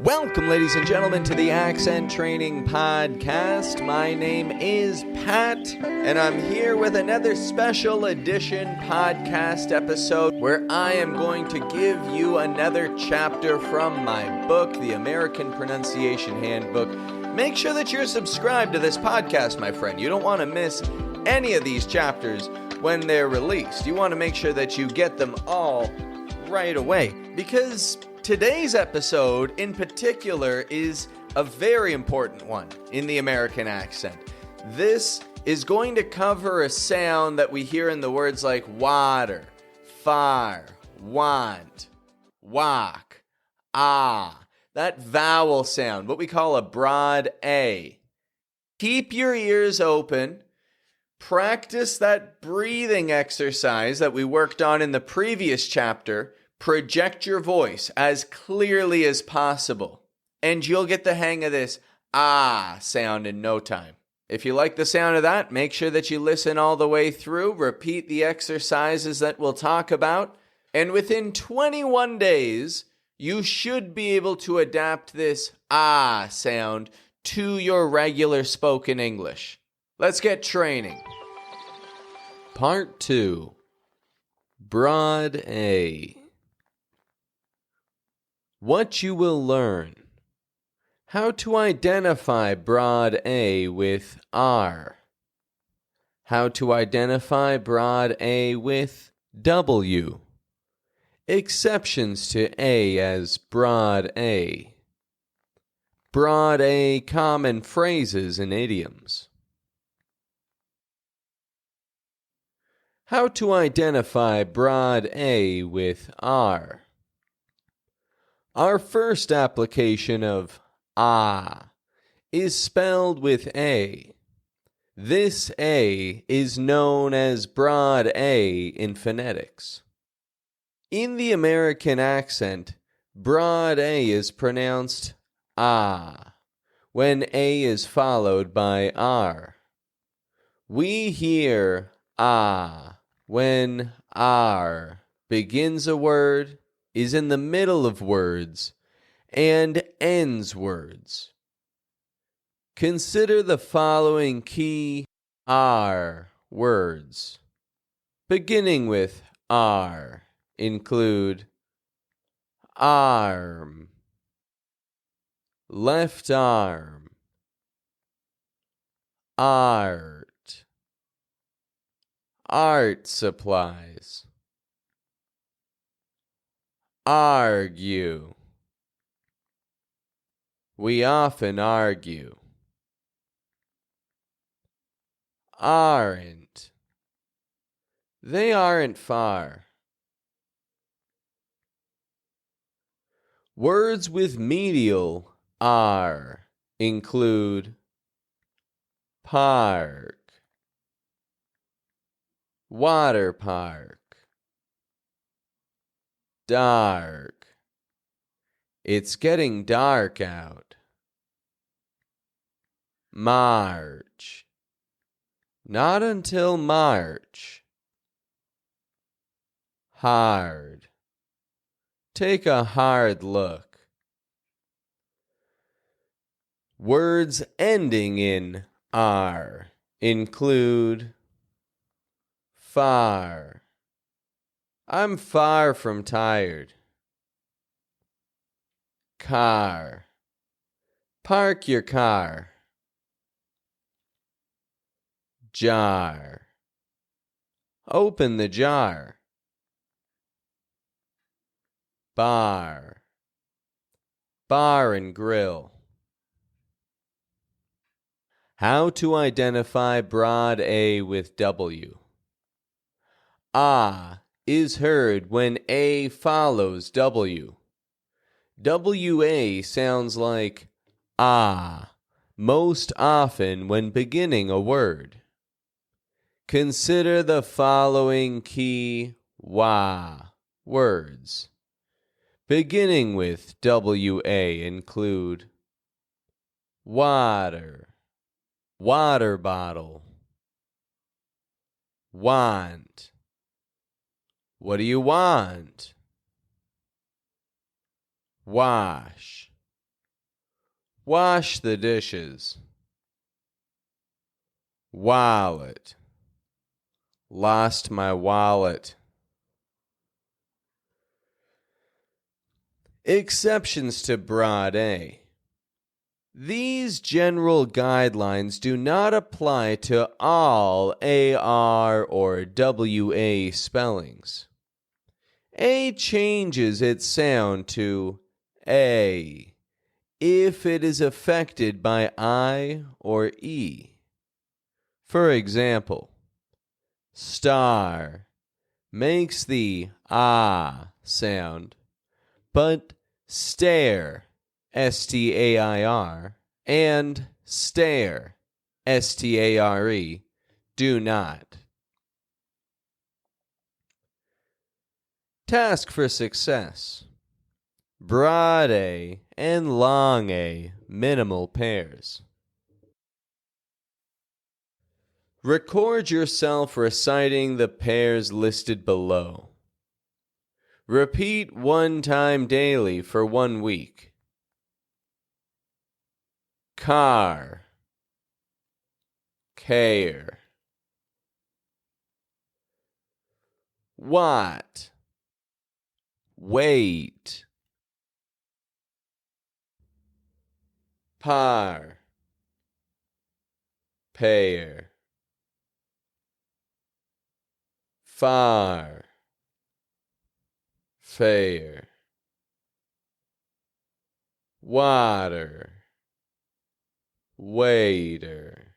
Welcome, ladies and gentlemen, to the Accent Training Podcast. My name is Pat, and I'm here with another special edition podcast episode where I am going to give you another chapter from my book, The American Pronunciation Handbook. Make sure that you're subscribed to this podcast, my friend. You don't want to miss any of these chapters when they're released. You want to make sure that you get them all right away, because today's episode in particular is a very important one in the American accent. This is going to cover a sound that we hear in the words like water, fire, want, walk, ah. That vowel sound, what we call a broad A. Keep your ears open. Practice that breathing exercise that we worked on in the previous chapter. Project your voice as clearly as possible, and you'll get the hang of this ah sound in no time. If you like the sound of that, make sure that you listen all the way through, repeat the exercises that we'll talk about, and within 21 days, you should be able to adapt this ah sound to your regular spoken English. Let's get training. Part 2. Broad A. What you will learn. How to identify broad A with R. How to identify broad A with W. Exceptions to A as broad A. Broad A common phrases and idioms. How to identify broad A with R. Our first application of ah is spelled with A. This A is known as broad A in phonetics. In the American accent, broad A is pronounced ah when A is followed by R. We hear ah when R begins a word, is in the middle of words, and ends words. Consider the following key R words. Beginning with R include arm, left arm, art, art supplies, argue. We often argue. Aren't. They aren't far. Words with medial R include park, water park, dark. It's getting dark out. March. Not until March. Hard. Take a hard look. Words ending in R include far. I'm far from tired. Car. Park your car. Jar. Open the jar. Bar. Bar and grill. How to identify broad A with W. Ah is heard when A follows W. WA sounds like ah most often when beginning a word. Consider the following key WA words. Beginning with WA include water, water bottle, want. What do you want? Wash. Wash the dishes. Wallet. Lost my wallet. Exceptions to Broad A. These general guidelines do not apply to all AR or WA spellings. A changes its sound to A if it is affected by I or E. For example, star makes the ah sound, but stare, S-T-A-I-R, and stare, S-T-A-R-E, do not. Task for success. Broad A and long A minimal pairs. Record yourself reciting the pairs listed below. Repeat one time daily for 1 week. Car, care. Watt, weight. Par, pair. Far, fair. Water, waiter.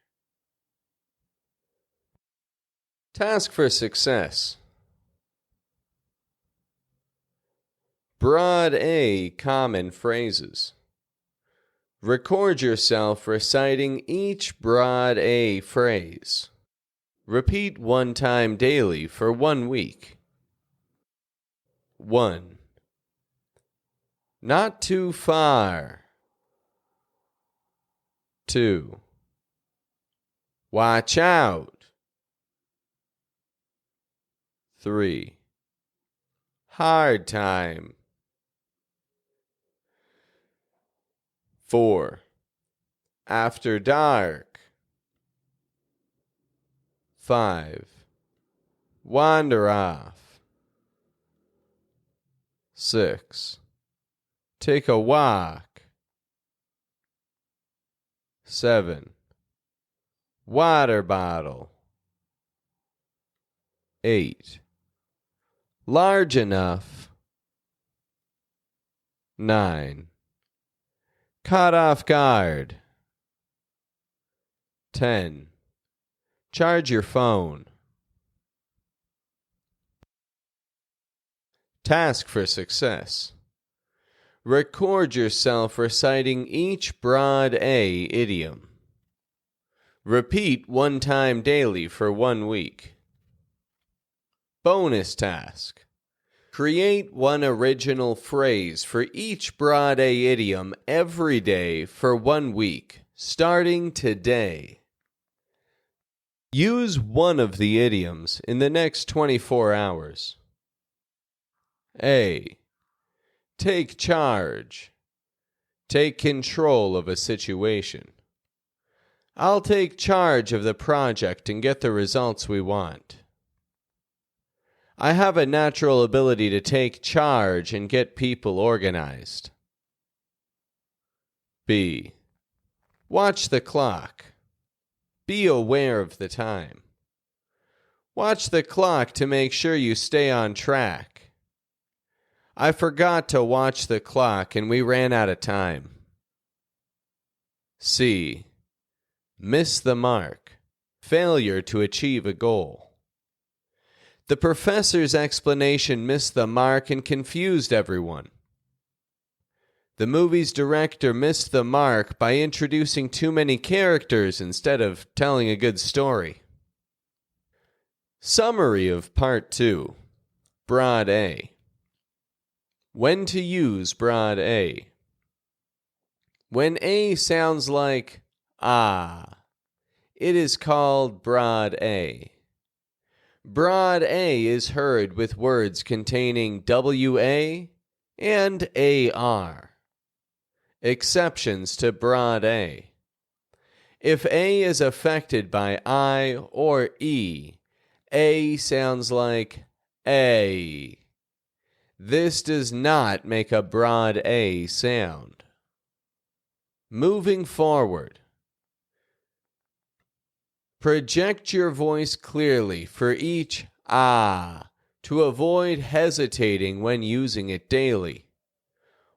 Task for success. Broad A common phrases. Record yourself reciting each Broad A phrase. Repeat one time daily for 1 week. 1. Not too far. 2. Watch out. 3. Hard time. 4. After dark. 5. Wander off. 6. Take a walk. 7. Water bottle. 8. Large enough. 9. Caught off guard. 10. Charge your phone. Task for success. Record yourself reciting each Broad A idiom. Repeat one time daily for 1 week. Bonus task. Create one original phrase for each Broad A idiom every day for 1 week, starting today. Use one of the idioms in the next 24 hours. A. Take charge. Take control of a situation. I'll take charge of the project and get the results we want. I have a natural ability to take charge and get people organized. B. Watch the clock. Be aware of the time. Watch the clock to make sure you stay on track. I forgot to watch the clock and we ran out of time. C. Miss the mark. Failure to achieve a goal. The professor's explanation missed the mark and confused everyone. The movie's director missed the mark by introducing too many characters instead of telling a good story. Summary of Part 2. Broad A. When to use Broad A. When A sounds like ah, it is called Broad A. Broad A is heard with words containing WA and AR. Exceptions to broad A. If A is affected by I or E, A sounds like A. This does not make a broad A sound. Moving forward. Project your voice clearly for each ah to avoid hesitating when using it daily.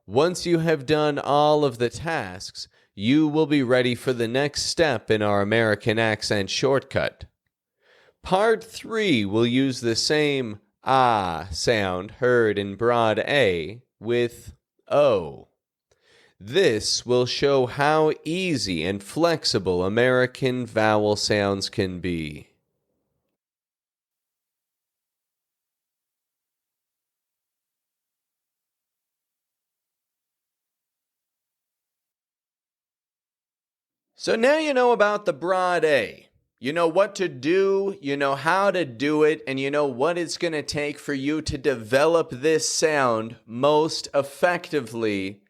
Once you have done all of the tasks, you will be ready for the next step in our American accent shortcut. Part 3 will use the same ah sound heard in broad A with O. This will show how easy and flexible American vowel sounds can be. So now you know about the broad A. You know what to do, you know how to do it, and you know what it's going to take for you to develop this sound most effectively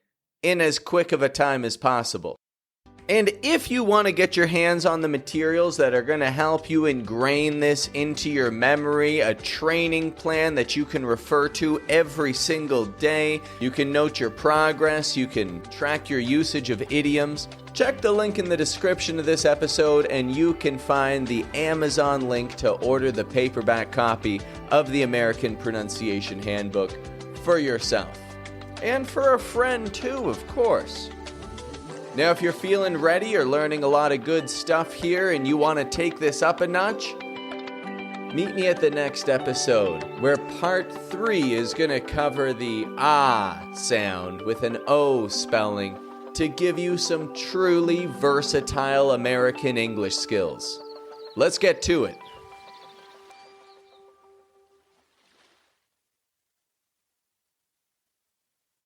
in as quick of a time as possible. And if you want to get your hands on the materials that are going to help you ingrain this into your memory, a training plan that you can refer to every single day, you can note your progress, you can track your usage of idioms, check the link in the description of this episode and you can find the Amazon link to order the paperback copy of the American Pronunciation Handbook for yourself. And for a friend too, of course. Now, if you're feeling ready or learning a lot of good stuff here and you want to take this up a notch, meet me at the next episode where part 3 is going to cover the ah sound with an O spelling to give you some truly versatile American English skills. Let's get to it.